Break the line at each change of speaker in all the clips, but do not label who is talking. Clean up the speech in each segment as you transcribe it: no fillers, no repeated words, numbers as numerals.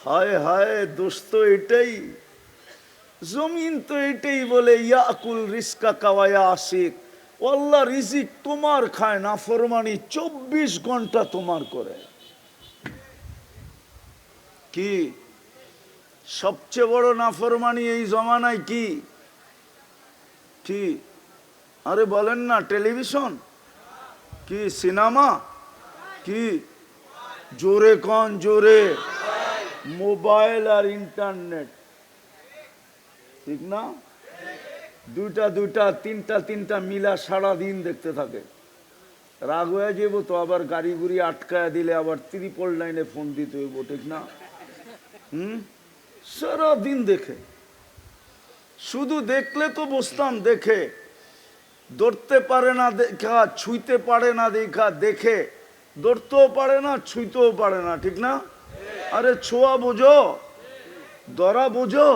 হায় হায়, দোস্ত এটাই, জমিন তো এটাই বলে ইয়াকুল রিস্কা কাওয়ায়া আশিক, আল্লাহ রিজিক তোমার খায়, নাফরমানি 24 ঘন্টা তোমার করে। কি সবচেয়ে বড় নাফরমানি এই জমানায়? কি কি আরে বলেন না, টেলিভিশন? কি সিনেমা? কি জোরে কন জোরে? মোবাইল আর ইন্টারনেট, ঠিক না? দুইটা দুইটা তিনটা তিনটা মিলা সারাদিন দেখতে থাকে। রাগ হয়ে যাবো তো, আবার গাড়ি গুড়ি আটকায় দিলে আবার 399 ফোন দিতে হইব, ঠিক না? সারাদিন দেখে, শুধু দেখলে তো বসতাম, দেখে ধরতে পারে না দেখা, ছুঁইতে পারে না দেখা, দেখে ধরতেও পারে না, ছুঁইতেও পারে না, ঠিক না? আরে ছোঁয়া বোঝো, ধরা বোঝো,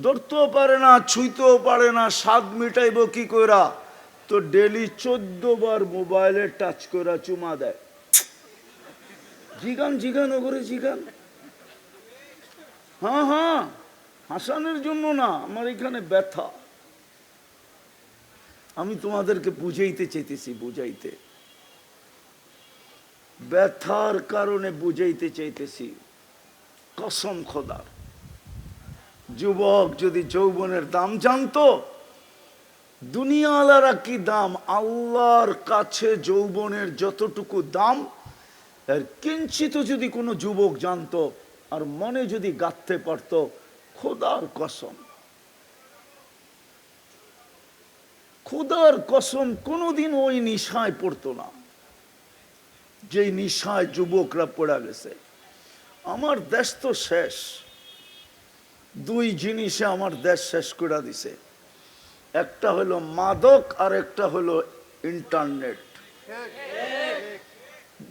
ধরতেও পারে না, ছুঁইতেও পারে না, স্বাদ মিটাইব কি কইরা? তো ডেলি 14 বার মোবাইলে টাচ কইরা চুমা দেয়। জিগান জিগান ওগরে জিগান। হ্যাঁ হ্যাঁ, হাসানের জন্য না, আমার এখানে ব্যথা। আমি তোমাদেরকে বুঝাইতে চাইতেছি, বুঝাইতে, ব্যথার কারণে বুঝাইতে চাইতেছি। কসম খোদার, যুবক যদি যৌবনের দাম জানতো, দুনিয়াওয়ালারা কি দাম, আল্লাহর কাছে যৌবনের যতটুকু দাম এর কিঞ্চিত যদি কোনো যুবক জানতো আর মনে যদি গাঁথতে পারতো, খোদার কসম, খোদার কসম কোনোদিন ওই নিশায় পড়তো না যে নিশায় যুবকরা পড়া গেছে। আমার দেশ তো শেষ, দুই জিনিসে আমার দেশ শেষ করে দিছে, একটা হলো মাদক আর একটা হলো ইন্টারনেট।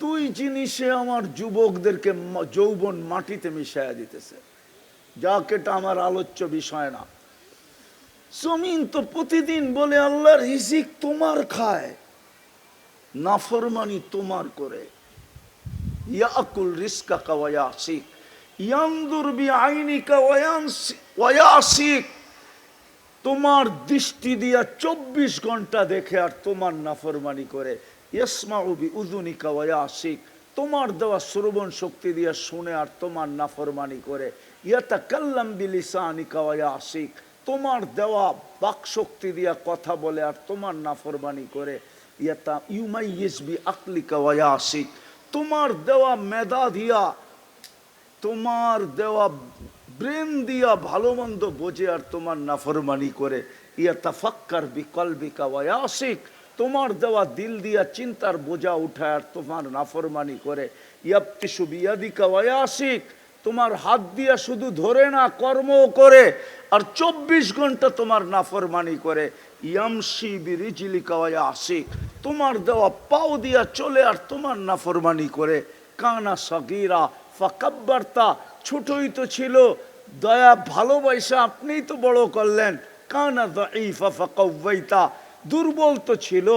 দুই জিনিসে আমার যুবকদেরকে যৌবন মাটিতে মিশাইয়া দিতেছে, যাক এটা আমার আলোচ্য বিষয় না। জমিন তো প্রতিদিন বলে আল্লাহর রিজিক তোমার খায়, নাফরমানি তোমার করে। ইয়াকুল রিস্কা ওয়া আসিক, ইয়ানদুর বিআইনিকা ওয়া আসিক, তোমার দৃষ্টি দিয়া 24 ঘন্টা দেখে আর তোমার নাফরমানি করে। ইয়াসমাউ বিউযুনিকা ওয়া আসিক, তোমার দেওয়া শ্রবণ শক্তি দিয়া শুনে আর তোমার নাফরমানি করে। ইয়াতাকাল্লাম বিলিসানিকা ওয়া আসিক, তোমার দেওয়া বাক শক্তি দিয়া কথা বলে আর তোমার নাফরমানি করে। ইয়াতা ইউমাইয়িজ বিআকলিকা ওয়া আসিক, তোমার দেওয়া মেধা দিয়া, তোমার দেওয়া ব্রেন দিয়া ভালো মন্দ বোঝে আর তোমার নাফরমানি করে। ইয়াতাফাক্কার বিকলবিকা ওয়া আসিক, তোমার দেওয়া দিল দিয়া চিন্তার বোঝা উঠায় আর তোমার নাফরমানি করে। ইয়াবতিশু বিয়াদিকা ওয়া আসিক, তোমার হাত দিয়া শুধু ধরে না, কর্মও করে আর 24 ঘন্টা তোমার নাফরমানি করে। ইয়ামশি বিরিজলিকা ওয়া আসিক, তোমার দেওয়া পাও দিয়া চলে আর তোমার নাফরমানি করে। কানা সগীরা ফাকাব্বারতা, ছোটই তো ছিল, দয়া ভালোবাসা আপনিই তো বড় করলেন। কানা দাঈফা ফাকাওয়াইতা, দুর্বল তো ছিল,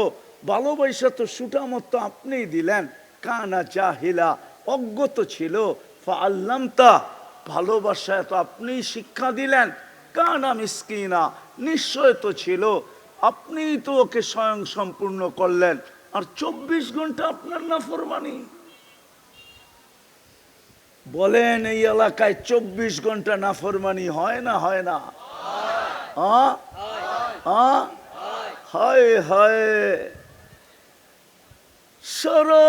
ভালোবাসা তো সুটামত আপনিই দিলেন। কানা জাহিলা, অজ্ঞত ছিল, ফাআল্লামতা, ভালোবাসায় তো আপনিই শিক্ষা দিলেন। কানা মিসকিনা, নিশ্চয় তো ছিল, আপনিই তো ওকে স্বয়ং সম্পূর্ণ করলেন, আর 24 ঘন্টা আপনার নাফরমানি। বলেন এই এলাকায় 24 ঘন্টা নাফরমানি হয় না হয় না? হায় হায়, সারা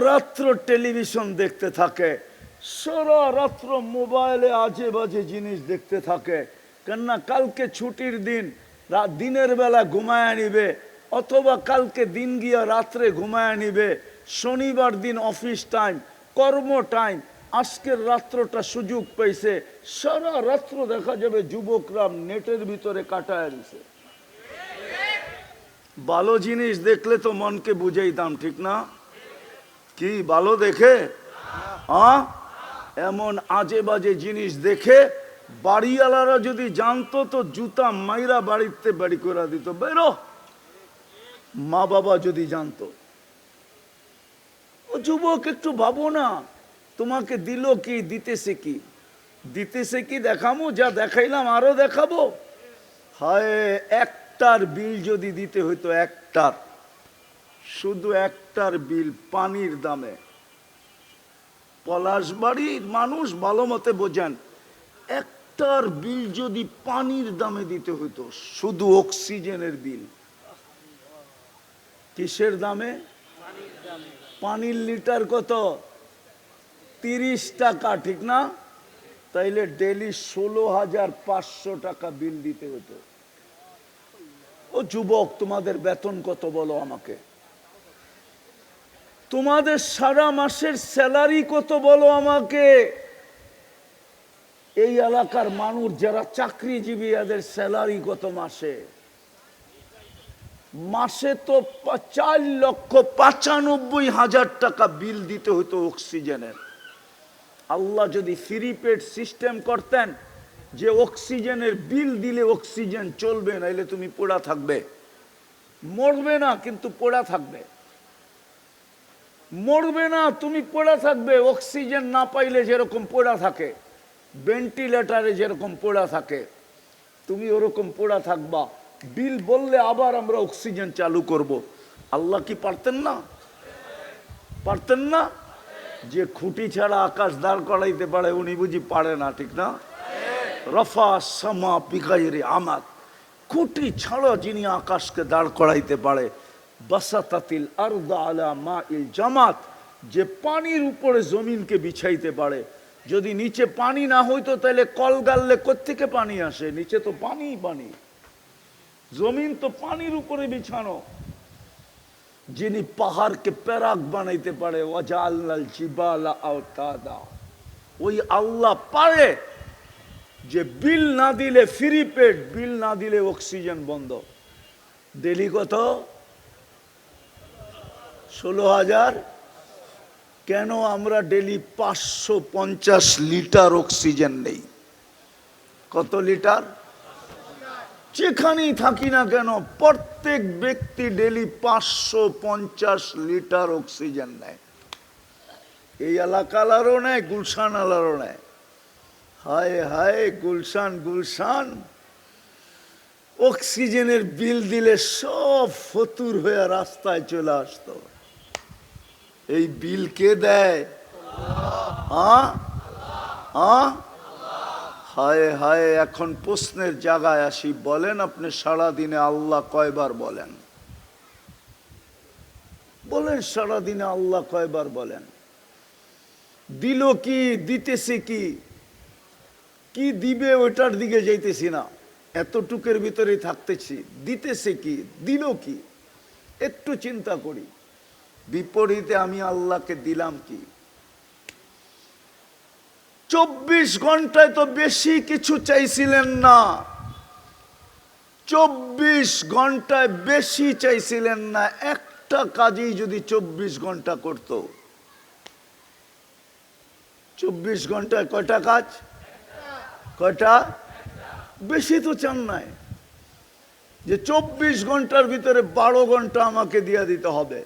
রাত্র টেলিভিশন দেখতে থাকে, সারা রাত্র মোবাইলে আজে বাজে জিনিস দেখতে থাকে। কেননা কালকে ছুটির দিন, দিনের বেলা ঘুমায় নিবে, অথবা কালকে দিন গিয়া রাত্রে ঘুমায় নিবে। শনিবার দিন অফিস টাইম, কর্ম টাইম, আজকের রাত্রটা সুযোগ পাইছে, সারা রাত্র দেখা যাবে যুবকরা নেটের ভিতরে কাটায় দিছে। ভালো জিনিস দেখলে তো মনকে বুঝাইতাম, ঠিক না? কি ভালো দেখে এমন আজে বাজে জিনিস দেখে বাড়িওয়ালারা যদি জানতো তো জুতা মাইরা বাড়িতে বাড়ি করে দিত, বেরো। মা বাবা যদি জানতো, ও যুবক একটু ভাবো না, তোমাকে দিল কি, দিতেছে কি? দিতেছে কি দেখামু? যা দেখাইলাম আরো দেখাবো? হায়, একটার বিল যদি দিতে হইতো, একটার, শুধু একটার বিল পানির দামে, পলাশবাড়ির মানুষ ভালো মতে বোঝেন, একটার বিল যদি পানির দামে দিতে হইতো, শুধু অক্সিজেনের বিল, কিসের দামে? পানির লিটার কত? 30 টাকা, ঠিক না? তাইলে ডেলি 16,500 টাকা বিল দিতে হতো। ও যুবক, তোমাদের বেতন কত বলো আমাকে? তোমাদের সারা মাসের স্যালারি কত বলো আমাকে? এই এলাকার মানুষ যারা চাকরিজীবী, এদের স্যালারি কত মাসে? মাসে তো 4,95,000 টাকা বিল দিতে হতো অক্সিজেনের। আল্লাহ যদি ফ্রি পেড সিস্টেম করতেন যে অক্সিজেনের বিল দিলে অক্সিজেন চলবে, নাইলে তুমি পোড়া থাকবে, মরবে না কিন্তু পোড়া থাকবে, মরবে না তুমি পোড়া থাকবে। অক্সিজেন না পাইলে যেরকম পোড়া থাকে, ভেন্টিলেটারে যেরকম পোড়া থাকে, তুমি ওরকম পোড়া থাকবা। বিল বললে আবার আমরা অক্সিজেন চালু করব। আল্লাহ কি পারতেন না? পারতেন না? যে খুঁটি ছাড়া আকাশ দাঁড় করাইতে পারে, উনি বুঝি পারে না? ঠিক না? রফা সামা বিগাইরে আমাত, খুঁটি ছাড়া যিনি আকাশকে দাঁড় করাইতে পারে। বাসাতাতিল আরদা আলা মাইল জামাত, যে পানির উপরে জমিনকে বিছাইতে পারে। যদি নিচে পানি না হইতো তাহলে কল গাললে কোত্থেকে পানি আসে? নিচে তো পানি পানি, জমিন তো পানির উপরে বিছানো। যিনি পাহাড়কে প্যারাক বানাইতে পারে, ওয়াজআলনাল জিবালা আওতাদা, ওই আল্লাহ পারে যে বিল না দিলে ফ্রি পেড, বিল না দিলে অক্সিজেন বন্ধ। ডেলি কত? 16,000। কেন আমরা ডেলি 550 লিটার অক্সিজেন নেই? কত লিটার? যেখানেই থাকি না কেন, প্রত্যেক ব্যক্তি ডেলি 550 লিটার অক্সিজেন নেয়। এই এলাকালারও নেয়, গুলশান আলারও নেয়। হায় হায়, গুলশান গুলশান, অক্সিজেনের বিল দিলে সব ফতুর হয়ে রাস্তায় চলে আসতো। এই বিল কে দেয়? হায় হায়, এখন প্রশ্নের জায়গায় আসি। বলেন আপনি সারাদিনে আল্লাহ কয়বার বলেন? বলেন সারাদিনে আল্লাহ কয়বার বলেন? দিল কি? দিতেছে কি? কি দিবে ওটার দিকে যাইতেছি না, এতটুকের ভিতরে থাকতেছি। দিতেছে কি? দিল কি? একটু চিন্তা করি। বিপরীতে আমি আল্লাহকে দিলাম কি? 24 ঘন্টায় তো বেশি কিছু চাইছিলেন না, 24 ঘন্টায় বেশি চাইছিলেন না। একটা কাজই যদি 24 ঘন্টা করত, 24 ঘন্টায় কয়টা কাজ? কয়টা? বেশি তো চান নাই যে 24 ঘন্টার ভিতরে 12 ঘন্টা আমাকে দিয়ে দিতে হবে,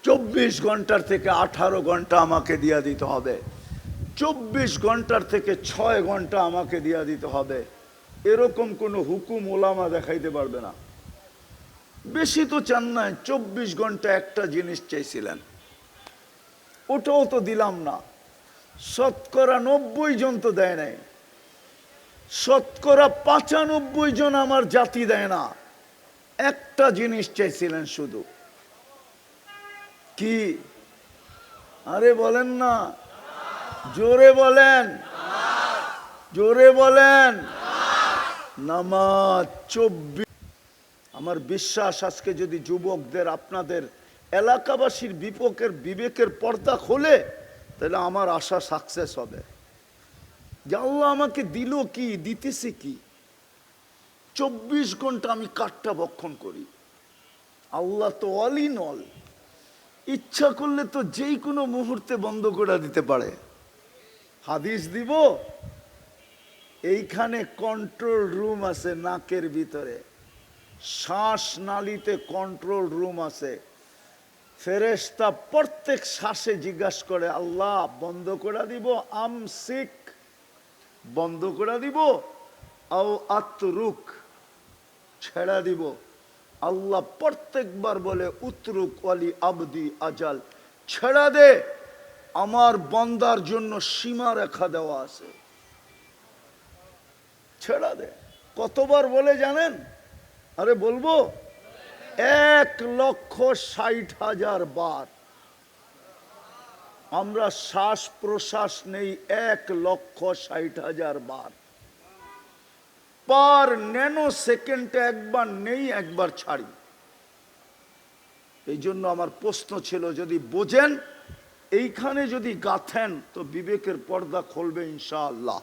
24 ঘন্টার থেকে 18 ঘন্টা আমাকে দিয়ে দিতে হবে, 24 ঘন্টার থেকে 6 ঘন্টা আমাকে দিয়ে দিতে হবে। এরকম কোনো হুকুম ওলামা দেখাইতে পারবে না। বেশি তো চান নাই, 24 ঘন্টা একটা জিনিস চাইছিলেন, ওটাও তো দিলাম না। শতকরা 90 জন তো দেয় নাই, শতকরা 95 জন আমার জাতি দেয় না। একটা জিনিস চাইছিলেন শুধু, কি? আরে বলেন না, জোরে বলেন, জোরে বলেন। নামাজ। 24। আমার বিশ্বাস আজকে যদি যুবকদের, আপনাদের এলাকাবাসীর বিবেকের পর্দা খোলে, তাহলে আমার আশা সাকসেস হবে। যে আল্লাহ আমাকে দিল কি, দিতেছে কি? 24 ঘন্টা আমি কাঠটা ভক্ষণ করি। আল্লাহ তো অল ইন অল, ইচ্ছা করলে তো যেই কোনো মুহূর্তে বন্ধ করে দিতে পারে। হাদিস দিব, এইখানে কন্ট্রোল রুম আছে, নাকের ভিতরে শ্বাস নালীতে কন্ট্রোল রুম আছে। ফেরেশতা প্রত্যেক শ্বাসে জিজ্ঞাসা করে, আল্লাহ বন্ধ করে দিব, আমসিক বন্ধ করে দিব, আও আতরুক ছেড়ে দিব। আল্লাহ প্রত্যেকবার বলে, উতরুক ওয়ালি আবদি আজাল, ছেড়ে দে, আমার বান্দার জন্য সীমা রেখা দেওয়া আছে, ছেড়ে দে। কতবার বলে জানেন? আরে বলবো, 1,60,000 বার। আমরা শ্বাস প্রশ্বাস নেই 1,60,000 বার। পার ন্যানো সেকেন্ডে একবার নেই, একবার ছাড়ি। এই জন্য আমার প্রশ্ন ছিল, যদি বোঝেন, এইখানে যদি গাথেন তো বিবেকের পর্দা খুলবে ইনশাআল্লাহ,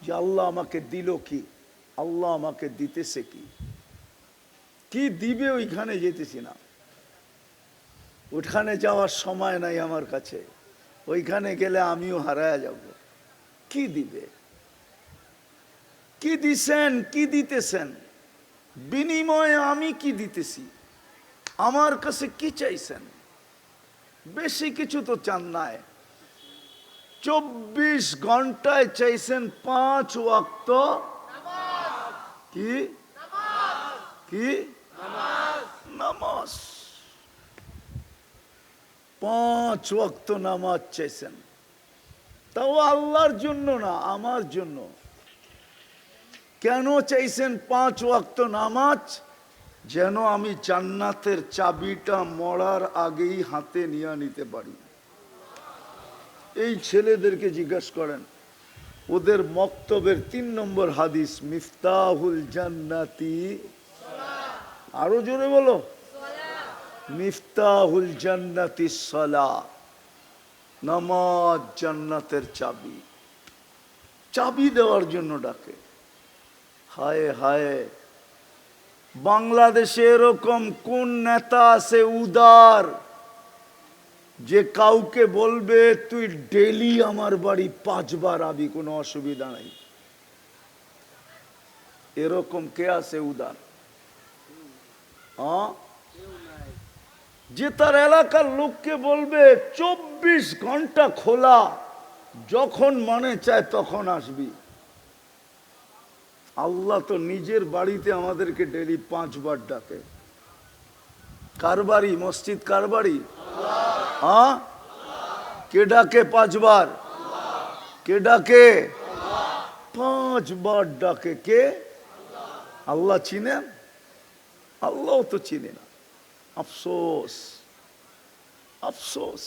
যে আল্লাহ আমাকে দিল কি, আল্লাহ আমাকে দিতেছে কি, কি দিবে ওইখানে যেতেছি না। ওইখানে যাওয়ার সময় নাই আমার কাছে, ওইখানে গেলে আমিও হারায়া যাব। কি দিবে, কি দিছেন, কি দিতেছেন, বিনিময়ে আমি কি দিতেছি, আমার কাছে কি চাইছেন? বেশি কিছু তো চান নাই। 24 ঘন্টায় চাইছেন 5 ওয়াক্ত কি কি নামাজ। 5 ওয়াক্ত নামাজ চাইছেন, তাও আল্লাহর জন্য না, আমার জন্য। কেন চাইছেন 5 ওয়াক্ত নামাজ? যেন আমি জান্নাতের চাবিটা মরার আগেই হাতে নিয়ে নিতে পারি। এই ছেলেদেরকে জিজ্ঞাসা করেন, ওদের মক্তবের 3 নম্বর হাদিস, মিফতাহুল জান্নাতি, আরো জোরে বলো, মিফতাহুল জান্নাতি সালাহ, নামাজ জান্নাতের চাবি। চাবি দেওয়ার জন্য ডাকে। হায় হায়, বাংলাদেশে এরকম কোন নেতা আছে উদার, যে কাউকে বলবে তুই ডেলি আমার বাড়ি 5 বার আবি, কোনো অসুবিধা নাই? এরকম কে আছে উদার? যে তার এলাকার লোককে বলবে 24 ঘন্টা খোলা, যখন মনে চায় তখন আসবি। আল্লাহ তো নিজের বাড়িতে আমাদেরকে ডেলি 5 বার ডাকে। কার বাড়ি? মসজিদ কার বাড়ি? কে ডাকে 5 বার? কে ডাকে? 5 বার ডাকে। কে? আল্লাহ। চিনেন? আল্লাহ তো চিনে না। আফসোস, আফসোস।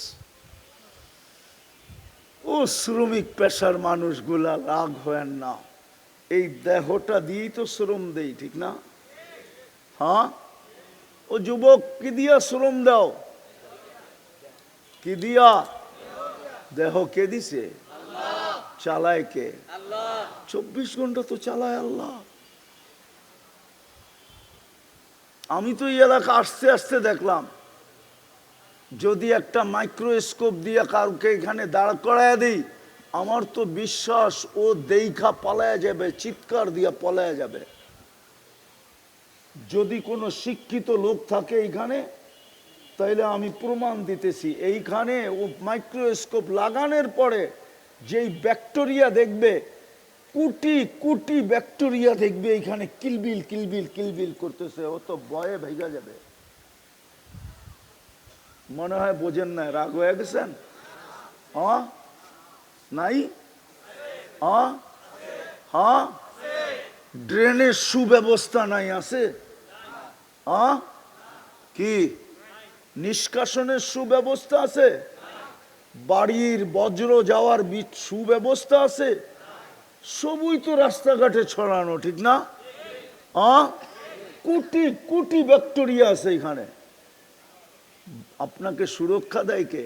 ও শ্রমিক পেশার মানুষগুলা, রাগ হয় না, এই দেহটা দিয়েই তো শ্রম দেই, ঠিক না? হ্যাঁ, ও যুবক, কি দিয়া শ্রম দাও? কি দিয়া? দেহ কে দিছে? চালায় কে? 24 ঘন্টা তো চালায় আল্লাহ। আমি তো এই এলাকা আসতে আসতে দেখলাম, যদি একটা মাইক্রোস্কোপ দিয়ে কাউকে এখানে দাঁড় করায় দিই, আমার তো বিশ্বাস ও দেইখা পালায়া যাবে, চিৎকার দিয়া পালায়া যাবে। যদি কোনো শিক্ষিত লোক থাকে এইখানে, তাইলে আমি প্রমাণ দিতেছি, এইখানে ও মাইক্রোস্কোপ লাগানোর পরে যেই ব্যাকটেরিয়া দেখবে, কোটি কোটি ব্যাকটেরিয়া দেখবে এইখানে কিলবিল কিলবিল কিলবিল করতেছে, ও তো ভয়ে ভেঙে যাবে। মনে হয় বোঝেন না, রাগ হয়ে গেছেন? নাই? হ্যাঁ, ড্রেনের সুব্যবস্থা নাই? আছে? কি নিষ্কাশনের সুব্যবস্থা আছে? বাড়ির বজ্র যাওয়ার সুব্যবস্থা আছে? সবই তো রাস্তাঘাটে ছড়ানো, ঠিক না? কোটি কোটি ব্যাকটেরিয়া আছে এখানে। আপনাকে সুরক্ষা দেয় কে?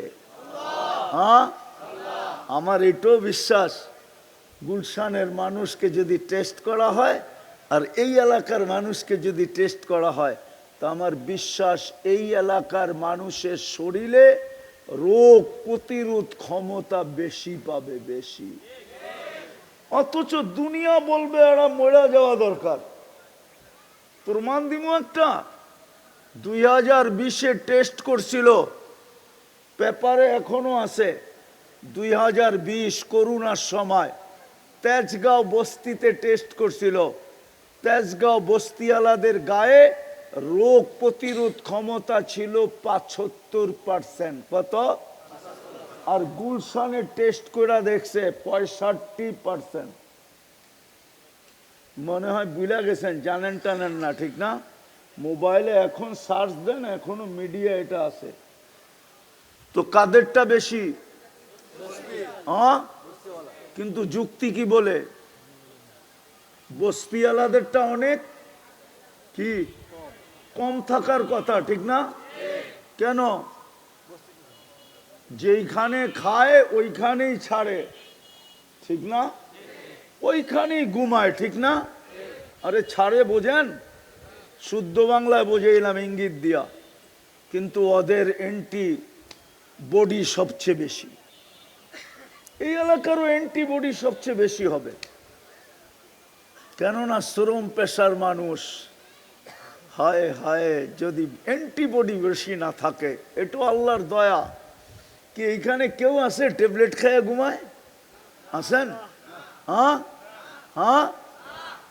আমার এটাও বিশ্বাস, গুলশানের মানুষকে যদি টেস্ট করা হয় আর এই এলাকার মানুষকে যদি টেস্ট করা হয়, তো আমার বিশ্বাস এই এলাকার মানুষের শরীরে রোগ প্রতিরোধ ক্ষমতা বেশি পাবে, বেশি। অথচ দুনিয়া বলবে এরা মরে যাওয়া দরকার। প্রমাণ দিব একটা, 2020-এ টেস্ট করছিল, পেপারে এখনো আছে। 2020 করোনার সময় তেজগাঁও বস্তিতে টেস্ট করছিল। তেজগাঁও বস্তিওয়ালাদের গায়ে রোগ প্রতিরোধ ক্ষমতা ছিল 75%। কত? আর গুলশানে টেস্ট করে দেখছে 65%। মনে হয় বুঝা গেছেন, জানেন টানেন না, ঠিক না? মোবাইলে এখন সার্চ দেন, এখনো মিডিয়া এটা আছে। তো কাদেরটা বেশি? হ্যাঁ, কিন্তু যুক্তি কি বলে? বস্তিওয়ালাদেরটা অনেক কি কম থাকার কথা, ঠিক না? কেন? যেইখানে খায় ওইখানেই ছাড়ে, ঠিক না? ওইখানেই ঘুমায়, ঠিক না? আরে ছাড়ে বোঝেন, শুদ্ধ বাংলায় বোঝাইলাম ইঙ্গিত দিয়া, কিন্তু ওদের অ্যান্টি বডি সবচেয়ে বেশি। এই এলাকারও অ্যান্টিবডি সবচেয়ে বেশি হবে, কেননা শ্রম পেশার মানুষ। হায় হায়, যদি অ্যান্টিবডি বেশি না থাকে, এটা আল্লাহর দয়া। কি এইখানে কেউ আছে ট্যাবলেট খেয়ে ঘুমায়? আছেন? হ্যাঁ হ্যাঁ,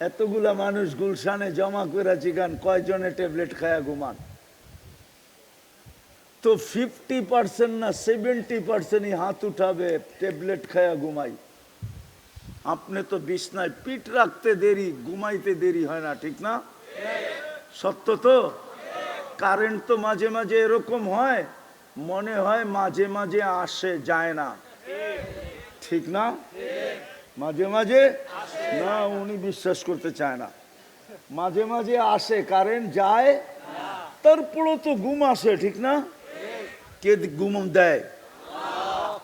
এতগুলা মানুষ গুলশানে জমা করে জিগান কয়জনে ট্যাবলেট খায়া ঘুমান? তো 50% না 70%ই হাত উঠাবে ট্যাবলেট খায়া ঘুমাই। আপনি তো বিছনায় পিঠ রাখতে দেরি, ঘুমাইতে দেরি হয় না, ঠিক না? সত্য তো? কারেন্ট তো মাঝে মাঝে এরকম হয়, মনে হয় মাঝে মাঝে আসে, যায় না, ঠিক না? মাঝে মাঝে না, উনি বিশ্বাস করতে চায় না। মাঝে মাঝে আসে, কারেন্ট যায়, তারপরও তো ঘুম আসে, ঠিক না? কে ঘুম দেয়?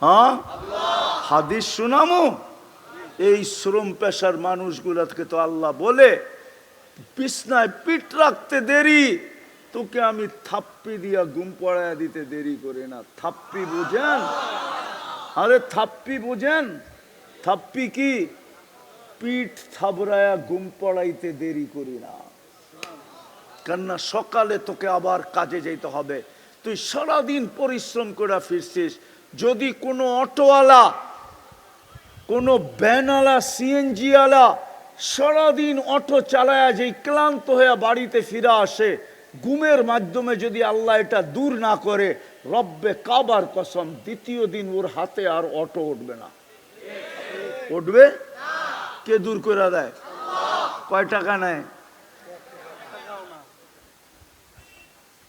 হ্যাঁ, হাদিস শোনামো। এই শ্রম পেশার মানুষগুলোকে তো আল্লাহ বলে, বিছনায় পিঠ রাখতে দেরি, তোকে আমি থাপ্পি দিয়া ঘুম পড়ায়া দিতে দেরি করে না। থাপ্পি বুঝেন? আরে থাপ্পি বুঝেন? থাপ্পি কি? পিঠ থাবড়ায়া ঘুম পড়াইতে দেরি করি না, কেননা সকালে তোকে আবার কাজে যেতে হবে। তুই সারাদিন পরিশ্রম করে ফিরছিস, যদি কোনো অটোওয়ালা, কোনো ভ্যানওয়ালা, সিএনজি ওয়ালা সারাদিন অটো চালায়া যেই ক্লান্ত হয়ে বাড়িতে ফিরে আসে, ঘুমের মাধ্যমে যদি আল্লাহ এটা দূর না করে, রব্বে কাবার কসম, দ্বিতীয় দিন ওর হাতে আর অটো উঠবে না। উঠবে? কে দূর করে দেয়? কয় টাকা নেয়?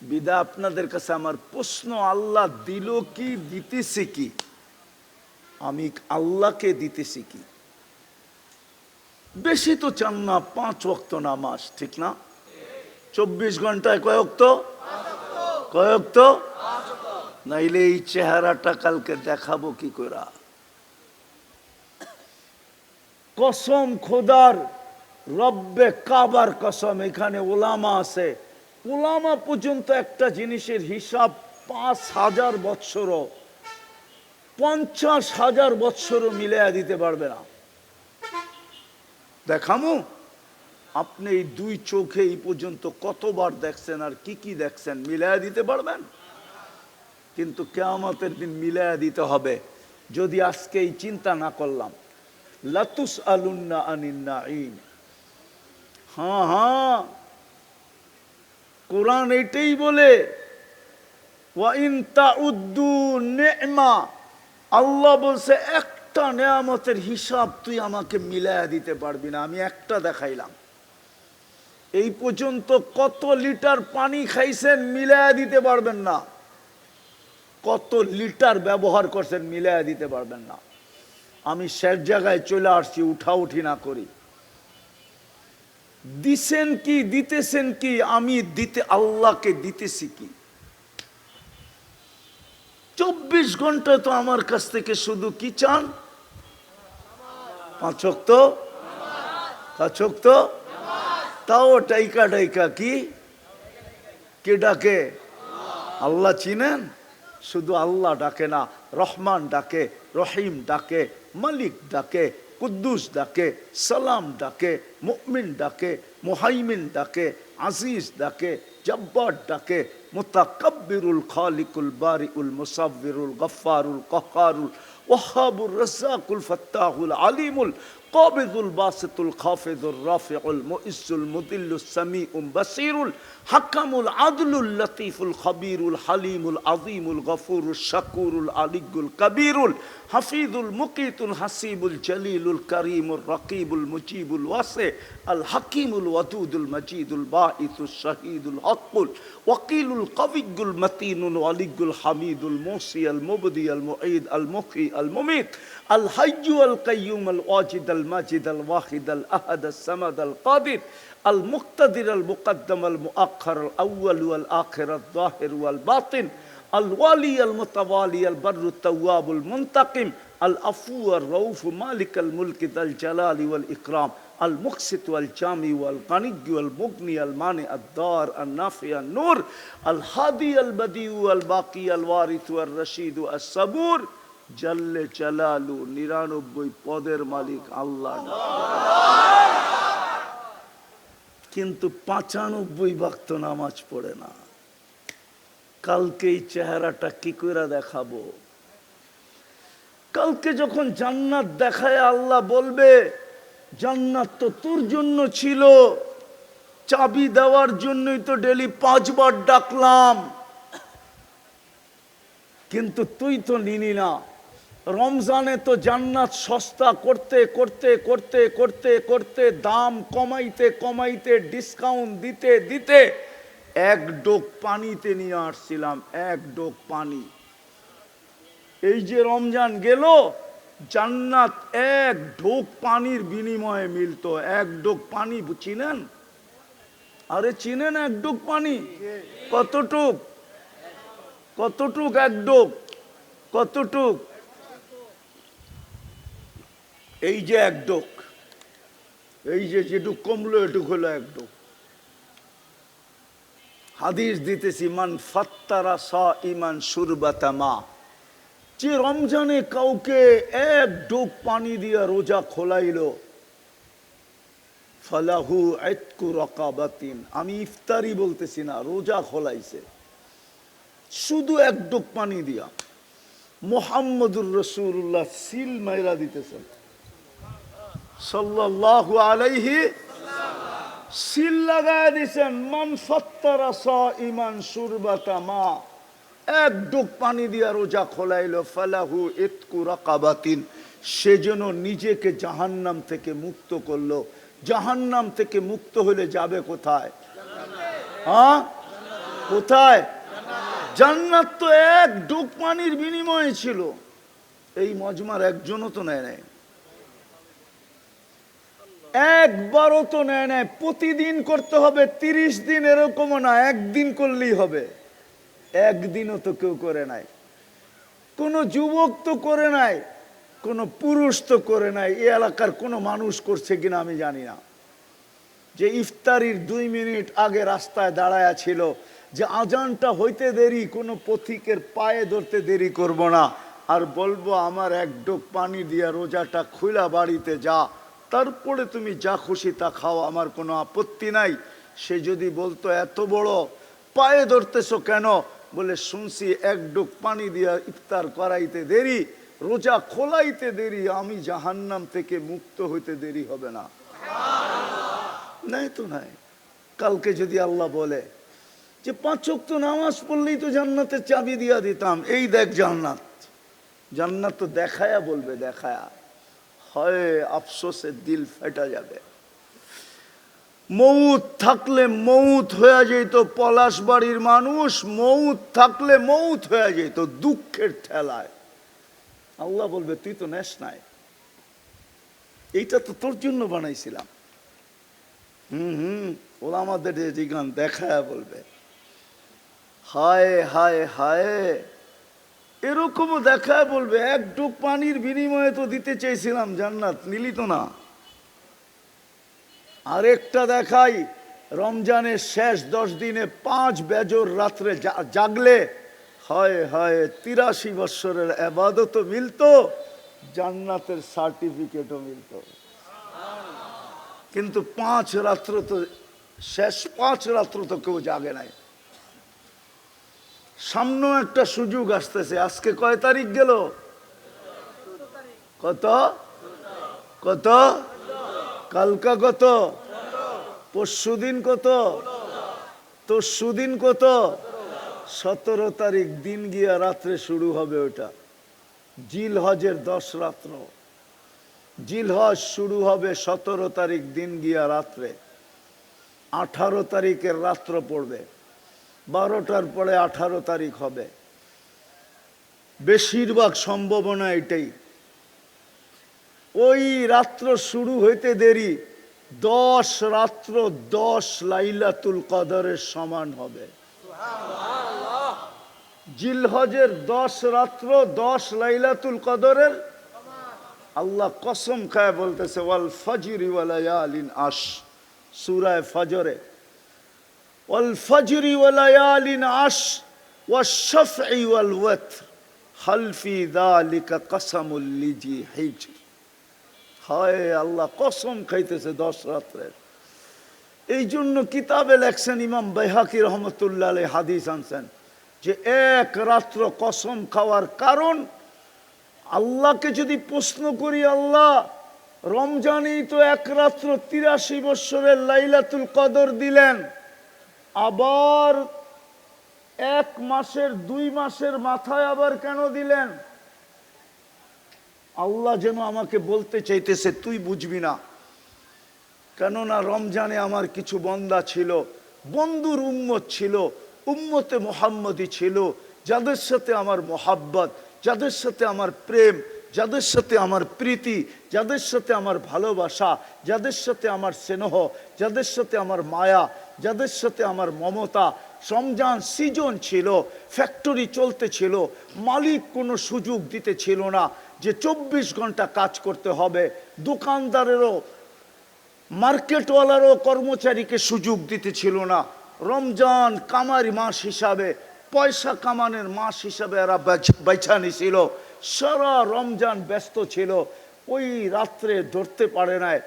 বিদা আপনাদের কাছে আমার প্রশ্ন, আল্লাহ দিল কি, দিতেছে কি? আমি আল্লাহকে দিতেছি কি? বেশি তো চান না, 5 ওয়াক্ত নামাজ, ঠিক না? 24 ঘন্টায় কয় ওয়াক্ত? কয় ওয়াক্ত? নাইলে এই চেহারাটা কালকে দেখাবো কি করে? কসম খোদার, রব্বে কাবার কসম, এখানে ওলামা আছে, ওলামা পর্যন্ত একটা জিনিসের হিসাব 5,000 বৎসরও, 50,000 বৎসরও মিলাইয়া দিতে পারবে না। দেখামু? আপনি এই 2 চোখে এই পর্যন্ত কতবার দেখছেন আর কি কি দেখছেন, মিলাইয়া দিতে পারবেন? কিন্তু কিয়ামতের দিন মিলাইয়া দিতে হবে। যদি আজকে এই চিন্তা না করলাম, লাতুস আলুন্না আনিন নাঈম। হ্যাঁ হ্যাঁ, কোরআন এটাই বলে, ওয়া ইন তাউদ্দু নি'মা, আল্লাহ বলছে একটা নেয়ামতের হিসাব তুই আমাকে মিলায়া দিতে পারবি না। আমি একটা দেখাইলাম, এই পর্যন্ত কত লিটার পানি খাইছেন মিলায়া দিতে পারবেন না, কত লিটার ব্যবহার করছেন মিলায়া দিতে পারবেন না। আমি শেষ জায়গায় চলে আসছি, উঠাউঠি না করি। দিছেন কি, দিতেছেন কি? আমি দিতে, আল্লাহকে দিতেছি কি? 24 ঘন্টা তো আমার কাছ থেকে শুধু কি চান? 5 ওয়াক্ত, 5 ওয়াক্ত, তাও টাইকা টাইকা কি কে ডাকে? আল্লাহ চিনেন? শুধু আল্লাহ ডাকে না, রহমান ডাকে, রহিম ডাকে, মালিক ডাকে, কুদ্দুস ডাকে, সালাম ডাকে, মুমিন ডাকে, মুহাইমিন ডাকে, আজিজ ডাকে, জব্বার ডাকে, মুতাকাব্বিরুল খালিকুল বারিউল মুসাব্বিরুল গফফারুল কাহ্হারুল ওয়াহ্হাবুর রাজ্জাকুল ফাত্তাহুল আলিমুল কাবিদুল বাসিতুল খাফিদুর রাফিউল মুইজ্জুল মুদিল্লুস সামিউম বাসীরুল হাকামুল আদলুল লতীফুল খবীরুল হালিমুল আযীমুল গফুরুশ শাকুরুল আলিয়্যুল কবীরুল হাফিজুল মুকিতুল হাসিবুল জলিলুল করিমুর রকিবুল মুজিবুল ওয়াসি আল হাকিমুল ওয়াদুদুল মজিদুল বাঈসুশ শাহীদুল হকুল ওয়াকিলুল কবিয়্যুল মতিনুল ওয়ালিয়্যুল হামিদুল মুসি আল মুবদি আল মুঈদ আল মুহয়ি আল মুমীত আল হাইয়্যু আল কাইয়্যুম আল ওয়াজিদ আল মাজিদ আল ওয়াহিদ আল আহাদ আস সামাদ আল কাদির আল মুক্তাদির আল মুকদ্দম আল মুআখ্খার আল আউয়াল ওয়াল আখির আল যাহির ওয়াল বাতিন আল ওয়ালি আল মুতাওয়ালি আল বাররুত তাওয়াবুল মুনতাকিম আল আফু আর রউফ মালিক আল মুলক আল জালালি ওয়াল ইকরাম আল মুকসিত ওয়াল জামি ওয়াল গানিয়্যু ওয়াল মুগনি আল মানি আদ দার আল নাফি আন নূর আল হাদি আল বদিউ আল বাকি আল ওয়ারিস ওয়ার রশিদ আস সাবুর জাল্লে জালালু 99 পদের মালিক আল্লাহ। কিন্তু 95 ওয়াক্ত নামাজ পড়ে না। কালকে এই চেহারাটা কি করে দেখাবো? কালকে যখন জান্নাত দেখায় আল্লাহ বলবে, জান্নাত তো তোর জন্য ছিল, চাবি দেওয়ার জন্যই তো ডেলি 5 বার ডাকলাম, কিন্তু তুই তো নিনি না। রমজানে তো জান্নাত সস্তা করতে করতে করতে করতে করতে দাম কমাইতে কমাইতে ডিসকাউন্ট দিতে দিতে এক ডোক পানিতে নিয়ে আসছিলাম, এক ডোক পানি। এই যে রমজান গেল, জান্নাত এক ঢোক পানির বিনিময়ে মিলতো। এক ডোক পানি চিনেন? আরে চিনেন এক ডোক পানি? কতটুক? কতটুক এক ডোক? কতটুক? এই যে এক ডোক, এই যে যেটুক কমলো এটুক হলো এক ডোক। হাদিস দিতেছি, মান ফাত্তারা সাইমান শুরবাতা মা, যে রমজানে কাউকে এক ডোক পানি দিয়া রোজা খোলাইলো, ফালাহু ইতকু রাকাবাতিন, আমি ইফতারি বলতেছি না, রোজা খোলাইছে শুধু এক ডোক পানি দিয়া। মুহাম্মদুর রাসূলুল্লাহ সিল মাইরা দিতেছেন সাল্লাল্লাহু আলাইহি, সিল লাগায় দিছেন, মান ফাত্তারা সাইমান শুরবাতা মা, এক ডোক পানি দিয়া রোজা খোলাইলো, ফালাহু ইতকু রাকাবাতিন, সেজন্য নিজেকে জাহান্নাম থেকে মুক্ত করলো। জাহান্নাম থেকে মুক্ত হলে যাবে কোথায়? হ্যাঁ, কোথায়? জান্নাত তো এক ডোক পানির বিনিময়ে ছিল। এই মজমার একজনও তো নেয় নাই, একবারও তো নেয় নাই। প্রতিদিন করতে হবে, 30 দিন এরকমও না, একদিন করলেই হবে। একদিনও তো কেউ করে নাই, কোনো যুবক তো করে নাই, কোনো পুরুষ তো করে নাই। এই এলাকার কোনো মানুষ করছে কিনা আমি জানি না, যে ইফতারির 2 মিনিট আগে রাস্তায় দাঁড়ায়া ছিল যে আজানটা হইতে দেরি, কোনো পথিকের পায়ে ধরতে দেরি করব না, আর বলবো আমার এক ডোক পানি দিয়া রোজাটা খুলা বাড়িতে যা, তারপরে তুমি যা খুশি তা খাও, আমার কোনো আপত্তি নাই। সে যদি বলতো এত বড় পায়ে ধরতেছো কেন, বলে শুনছি এক ডোক পানি দিয়া ইফতার করাইতে দেরি, রোজা খোলাইতে দেরি, আমি জাহান্নাম থেকে মুক্ত হইতে দেরি হবে না। নাই তো নাই। কালকে যদি আল্লাহ বলে যে 5 ওয়াক্ত নামাজ পড়লেই তো জান্নাতের চাবি দিয়া দিতাম, এই দেখ জান্নাত, জান্নাত তো দেখায়া বলবে, দেখায়া, হয় আফসোসে দিল ফেটা যাবে। মৌত থাকলে মৌত হয়ে যেত, পলাশবাড়ির মানুষ মৌত থাকলে মৌত হয়ে যেত দুঃখের ঠেলায়। আল্লাহ বলবে তুই তো নেস নাই, এইটা তো তোর জন্য বানাইছিলাম। ওলামাদের যে গান দেখায় বলবে, হায় হায় হায়, এরকমও দেখায় বলবে এক ডোক পানির বিনিময়ে তো দিতে চেয়েছিলাম জান্নাত, নিলি তো না। আরেকটা দেখাই, রমজানের শেষ 10 দিনে 5 বেজর রাত্রে জাগলে হয় হয় 83 বৎসরের ইবাদতও মিলতো, জান্নাতের সার্টিফিকেটও মিলতো। কিন্তু 5 রাত্র তো, শেষ 5 রাত্র তো কেউ জাগে নাই। সামনেও একটা সুযোগ আসতেছে। আজকে কয় তারিখ গেল? কত কত? কালকা কত? পরশুদিন কত? তরশুদিন কত? 17 তারিখ দিন গিয়া রাত্রে শুরু হবে। ওটা জিলহজের 10 রাত্র। জিলহজ শুরু হবে 17 তারিখ দিন গিয়া রাত্রে। 18 তারিখের রাত্র পড়বে, 12টার পরে 18 তারিখ হবে। বেশিরভাগ সম্ভাবনা এটাই। ওই রাত্র শুরু হইতে দেরি 10 রাত্র 10 লাইলাতুল কদরের সমান হবে। জিলহজের 10 রাত্র 10 লাইলাতুল কদরের। আল্লাহ কসম খায় বলতেছে ওয়াল ফজরি ওয়া লায়ালিন আশ, সূরা ফজরে, ওয়াল ফজরি ওয়া লায়ালিন আশ ওয়াশ শাফঈ ওয়াল ওয়াতর হাল ফি যালিকা কসমুল লিজি হিজর। হায় আল্লাহ কসম খাইতেছে 10 রাত্রের। এই জন্য কিতাবে লেখছেন ইমাম বাইহাকি রহমতুল্লাহ আলাইহি হাদিস আনছেন যে এক রাত্র কসম খাওয়ার কারণ, আল্লাহকে যদি প্রশ্ন করি, আল্লাহ রমজানেই তো এক রাত্র 83 বৎসরের লাইলাতুল কদর দিলেন, আবার 1 মাসের 2 মাসের মাথায় আবার কেন দিলেন? আল্লাহ যেন আমাকে বলতে চাইতেছে তুই বুঝবি না, কেননা রমজানে আমার কিছু বান্দা ছিল, বন্ধুর উম্মত ছিল, উম্মতে মুহাম্মদি ছিল, যাদের সাথে আমার মোহাব্বত, যাদের সাথে আমার প্রেম, যাদের সাথে আমার প্রীতি, যাদের সাথে আমার ভালোবাসা, যাদের সাথে আমার স্নেহ, যাদের সাথে আমার মায়া, যাদের সাথে আমার মমতা। রমজান সিজন ছিল, ফ্যাক্টরি চলতে ছিল, মালিক কোনো সুযোগ দিতে ছিল না যে 24 ঘন্টা কাজ করতে হবে। দোকানদারেরও, মার্কেটওয়ালারও কর্মচারীকে সুযোগ দিতে ছিল না। রমজান কামারি মাস হিসাবে, পয়সা কামানোর মাস হিসাবে এরা বাইছা নিছিল। সারা রমজান ব্যস্ত ছিল। ওই রাত্রে ধরতে পারে নাই,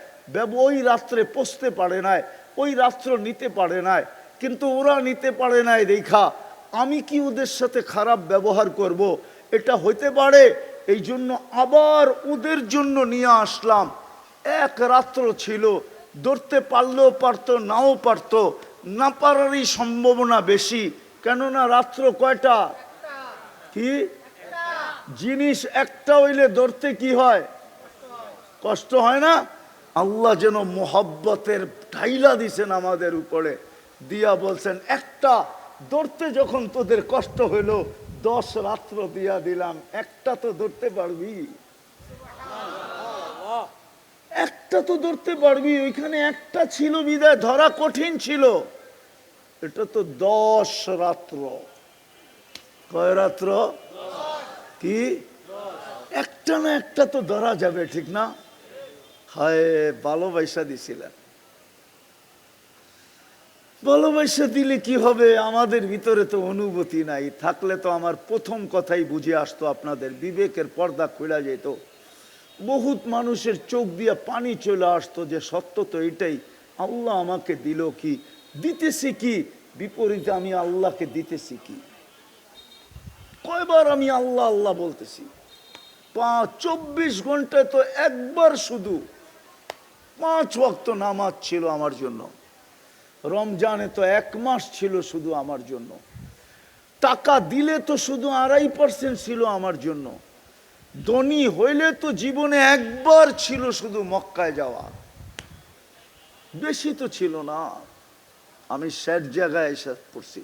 ওই রাত্রে পৌঁছতে পারে নাই, ওই রাত্র নিতে পারে নাই। কিন্তু ওরা নিতে পারে নাই দেখা আমি কি ওদের সাথে খারাপ ব্যবহার করব? এটা হইতে পারে। এই জন্য আবার ওদের জন্য নিয়ে আসলাম। এক রাত্র ছিল, ধরতে পারলেও পারতো, নাও পারতো, না পারারই সম্ভাবনা বেশি। কেননা রাত্র কয়টা? কি জিনিস একটা হইলে ধরতে কি হয়? কষ্ট হয় না? আল্লাহ যেন মোহাব্বতের ঢাইলা দিছেন আমাদের উপরে, দিয়া বলছেন একটা ধরতে যখন তোদের কষ্ট হইল 10 রাত্র দিয়া দিলাম, একটা তো ধরতে পারবি, একটা তো ধরতে পারবি। ওইখানে একটা ছিল বিদায় ধরা কঠিন ছিল। এটা তো 10 রাত্র। কয় রাত্র? কি একটা না একটা তো ধরা যাবে, ঠিক না? হায় ভালোবাসা দিছিলেন। ভালোবাসা দিলে কি হবে? আমাদের ভিতরে তো অনুভূতি নাই। থাকলে তো আমার প্রথম কথাই বুঝে আসতো, আপনাদের বিবেকের পর্দা খুলে যেত। বহুত মানুষের চোখ দিয়ে পানি চলে আসতো যে সত্য তো এটাই, আল্লাহ আমাকে দিল কি, দিতেছি কি, বিপরীতে আমি আল্লাহকে দিতেছি কি। কয়বার আমি আল্লাহ আল্লাহ বলতেছি? 24 ঘন্টায় তো একবার শুধু 5 ওয়াক্ত নামাজ ছিল আমার জন্য। রমজানে তো 1 মাস ছিল শুধু আমার জন্য। টাকা দিলে তো শুধু 2.5% ছিল আমার জন্য। ধনী হইলে তো জীবনে একবার ছিল শুধু মক্কায় যাওয়া, বেশি তো ছিল না। আমি 60 জায়গায় এসে পড়ছি।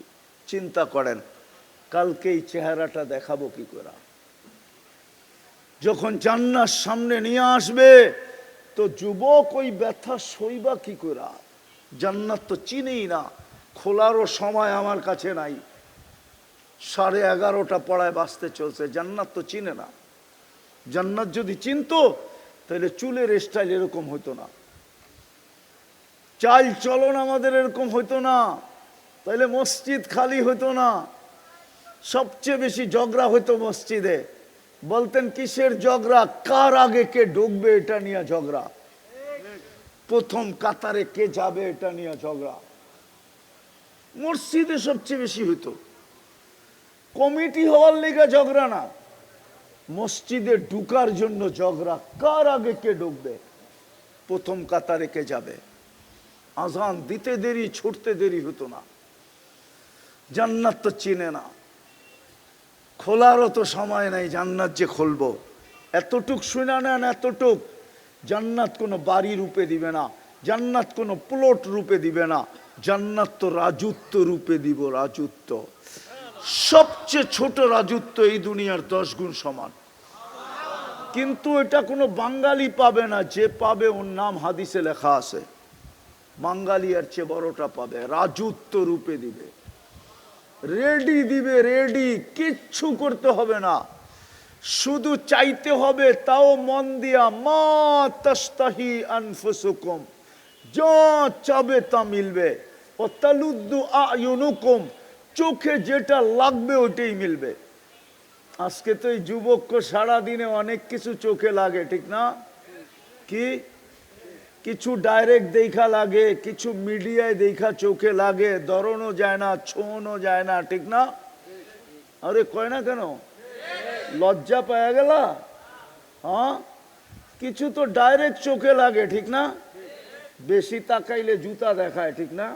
চিন্তা করেন কালকে এই চেহারাটা দেখাবো কি করে? যখন জান্নাত সামনে নিয়ে আসবে তো যুবক ওই ব্যথা সইবা কি করে? জান্নাত তো চিনেই না, খোলারও সময় আমার কাছে নাই। 11:30 পড়ায় বাঁচতে চলছে, জান্নাত তো চিনে না। জান্নাত যদি চিনতো তাহলে চুলের স্টাইল এরকম হইতো না, চাল চলন আমাদের এরকম হইতো না, তাহলে মসজিদ খালি হইতো না। সবচেয়ে বেশি ঝগড়া হইতো মসজিদে। বলতেন কিসের ঝগড়া? কার আগে কে ঢুকবে এটা নিয়ে ঝগড়া, প্রথম কাতারে কে যাবে এটা নিয়ে ঝগড়া। মসজিদে সবচেয়ে বেশি হইতো। কমিটি হওয়ার লেগে ঝগড়া না, মসজিদে ঢুকার জন্য ঝগড়া। কার আগে কে ঢুকবে, প্রথম কাতারে কে যাবে। আজান দিতে দেরি, ছুটতে দেরি হতো না। জান্নাত তো চিনে না, খোলারও তো সময় নাই, জান্নাত যে খুলবো। এতটুক শুনে নেন, এতটুক, জান্নাত কোনো বাড়ি রূপে দিবে না, জান্নাত কোনো প্লট রূপে দিবে না, জান্নাত তো রাজত্ব রূপে দিব। রাজত্ব, সবচেয়ে ছোট রাজত্ব এই দুনিয়ার 10 গুণ সমান। কিন্তু এটা কোনো বাঙালি পাবে না, যে পাবে ওর নাম হাদিসে লেখা আছে, বাঙালি আর চেয়ে বড়টা পাবে। রাজত্ব রূপে দিবে, রেডি দিবে, রেডি, কিচ্ছু করতে হবে না, শুধু চাইতে হবে, তাও মন দিয়া। মা তাস্তাহি আনফুসুকুম, যা চাবে তা মিলবে। ও তালুদ্দু আয়ুনুকুম, চোখে যেটা লাগবে ওইটাই মিলবে। আজকে তো এই যুবককে সারাদিনে অনেক কিছু চোখে লাগে, ঠিক না? কি কিছু ডাইরেক্ট দেখা লাগে, কিছু মিডিয়ায় দেখা চোখে লাগে, ধরনও যায় না, ছোঁয়ানো যায় না, ঠিক না? আরে কয় না কেন, লজ্জা পাওয়া গেল? হ্যাঁ, কিছু তো ডাইরেক্ট চোখে লাগে, ঠিক না? বেশি তাকাইলে জুতা দেখায়, ঠিক না?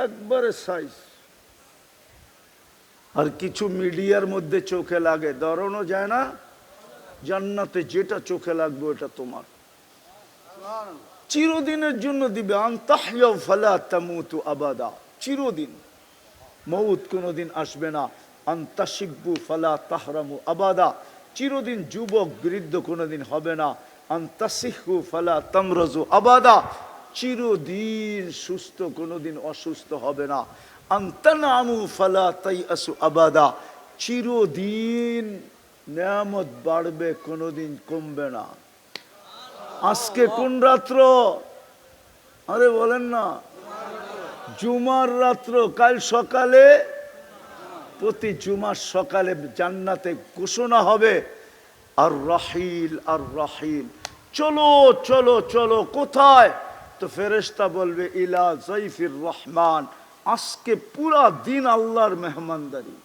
একবারে সাইজ। আর কিছু মিডিয়ার মধ্যে চোখে লাগে, ধরনও যায় না। জান্নাতে যেটা চোখে লাগবে ওটা তোমার, চিরদিনের জন্য দিবে। আনতাহইয়া ফালা তামুতু আবাদা, চিরদিন, মউত কোনোদিন আসবে না। আনতাশিব্বু ফালা তাহরামু আবাদা, চিরদিন যুবক বৃদ্ধ কোনোদিন হবে না। আনতাসিহু ফালা তামরাজু আবাদা, চিরদিন সুস্থ, কোনোদিন অসুস্থ হবে না। আনতানামু ফালা তাইয়াসু আবাদা, চিরদিন নেয়ামত বাড়বে, কোনোদিন কমবে না। আজকে কোন রাত্র? আরে বলেন না, জুমার রাত্র। কাল সকালে, প্রতি জুমার সকালে জান্নাতে ঘোষণা হবে, আর রাহিল, আর রাহিল, চলো চলো চলো। কোথায়? তো ফেরেশতা বলবে ইলা যাইফির রহমান, আজকে পুরা দিন আল্লাহর মেহমানদারি।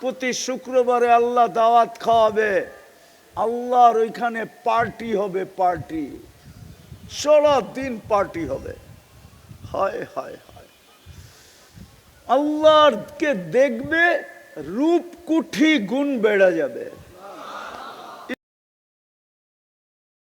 প্রতি শুক্রবারে আল্লাহ দাওয়াত খাওয়াবে, আল্লাহর ওইখানে পার্টি হবে, পার্টি, সারা দিন পার্টি হবে। হায় হায় হায়, আল্লাহকে দেখবে, রূপ কুঠি গুণ বেড়ে যাবে।